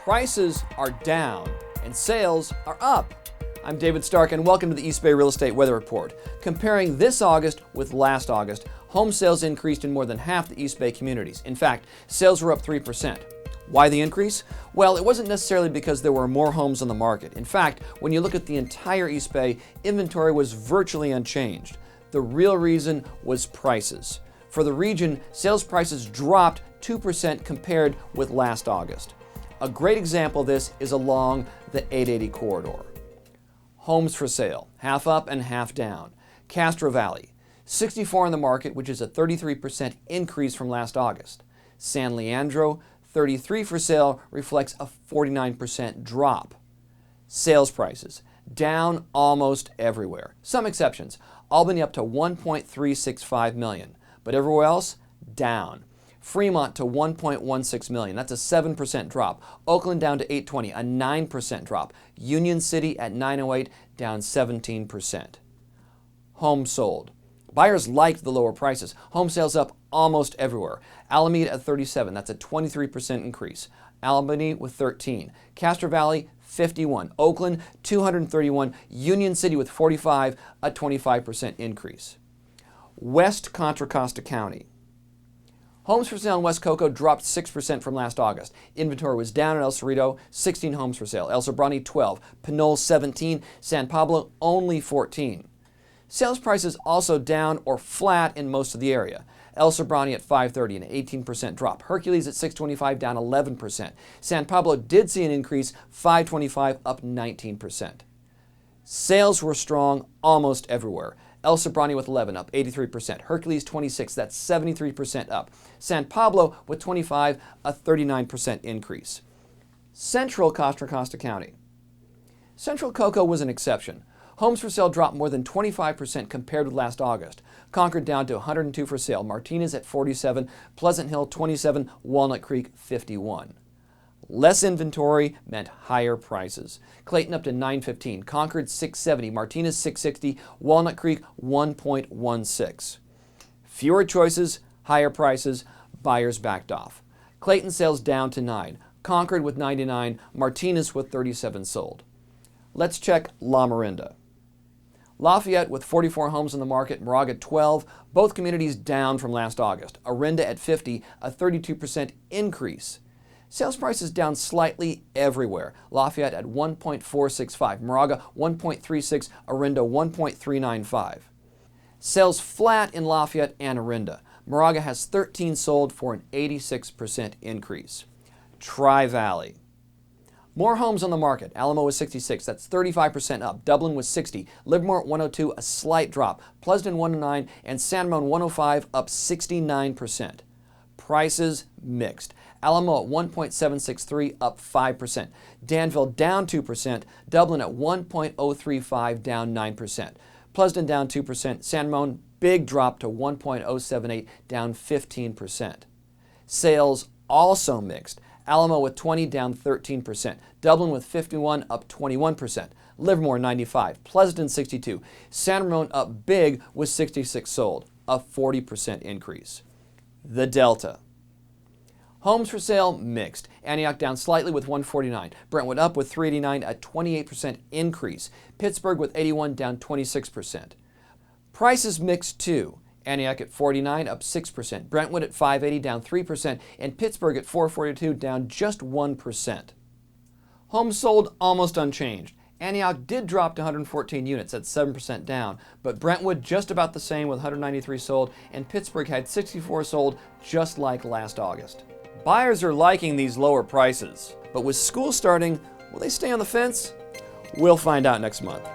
Prices are down and sales are up. I'm David Stark and welcome to the East Bay Real Estate Weather Report. Comparing this August with last August, home sales increased in more than half the East Bay communities. In fact, sales were up 3%. Why the increase? Well, it wasn't necessarily because there were more homes on the market. In fact, when you look at the entire East Bay, inventory was virtually unchanged. The real reason was prices. For the region, sales prices dropped 2% compared with last August. A great example of this is along the 880 corridor. Homes for sale, half up and half down. Castro Valley, 64 on the market, which is a 33% increase from last August. San Leandro, 33 for sale, reflects a 49% drop. Sales prices, down almost everywhere. Some exceptions. Albany up to $1.365 million, but everywhere else, down. Fremont to $1.16 million, that's a 7% drop. Oakland down to $820, a 9% drop. Union City at $908, down 17%. Homes sold. Buyers liked the lower prices. Home sales up almost everywhere. Alameda at 37, that's a 23% increase. Albany with 13. Castro Valley, 51. Oakland, 231. Union City with 45, a 25% increase. West Contra Costa County. Homes for sale in West Cocoa dropped 6% from last August. Inventory was down in El Cerrito, 16 homes for sale. El Sobrante, 12. Pinole, 17. San Pablo, only 14. Sales prices also down or flat in most of the area. El Sobrante at 530, an 18% drop. Hercules at 625, down 11%. San Pablo did see an increase, 525, up 19%. Sales were strong almost everywhere. El Sobrante with 11, up 83%. Hercules 26, that's 73% up. San Pablo with 25, a 39% increase. Central Contra Costa County. Central Cocoa was an exception. Homes for sale dropped more than 25% compared with last August. Concord down to 102 for sale. Martinez at 47, Pleasant Hill 27, Walnut Creek 51. Less inventory meant higher prices. Clayton up to 915, Concord 670, Martinez 660, Walnut Creek 1.16. Fewer choices, higher prices, buyers backed off. Clayton sales down to 9, Concord with 99, Martinez with 37 sold. Let's check La Miranda. Lafayette with 44 homes on the market, Moraga 12, both communities down from last August. Orinda at 50, a 32% increase. Sales prices down slightly everywhere. Lafayette at 1.465, Moraga 1.36, Orinda 1.395. Sales flat in Lafayette and Orinda. Moraga has 13 sold for an 86% increase. Tri-Valley. More homes on the market. Alamo was 66, that's 35% up. Dublin was 60. Livermore at 102, a slight drop. Pleasanton 109 and San Ramon 105, up 69%. Prices mixed. Alamo at 1.763, up 5%. Danville down 2%. Dublin at 1.035, down 9%. Pleasanton down 2%. San Ramon, big drop to 1.078, down 15%. Sales also mixed. Alamo with 20, down 13%. Dublin with 51, up 21%. Livermore 95. Pleasanton 62. San Ramon up big with 66 sold, a 40% increase. The Delta. Homes for sale mixed. Antioch down slightly with 149. Brentwood up with 389, a 28% increase. Pittsburgh with 81, down 26%. Prices mixed too. Antioch at 49, up 6%. Brentwood at 580, down 3%. And Pittsburgh at 442, down just 1%. Homes sold almost unchanged. Antioch did drop to 114 units, that's 7% down, but Brentwood just about the same with 193 sold, and Pittsburgh had 64 sold, just like last August. Buyers are liking these lower prices, but with school starting, will they stay on the fence? We'll find out next month.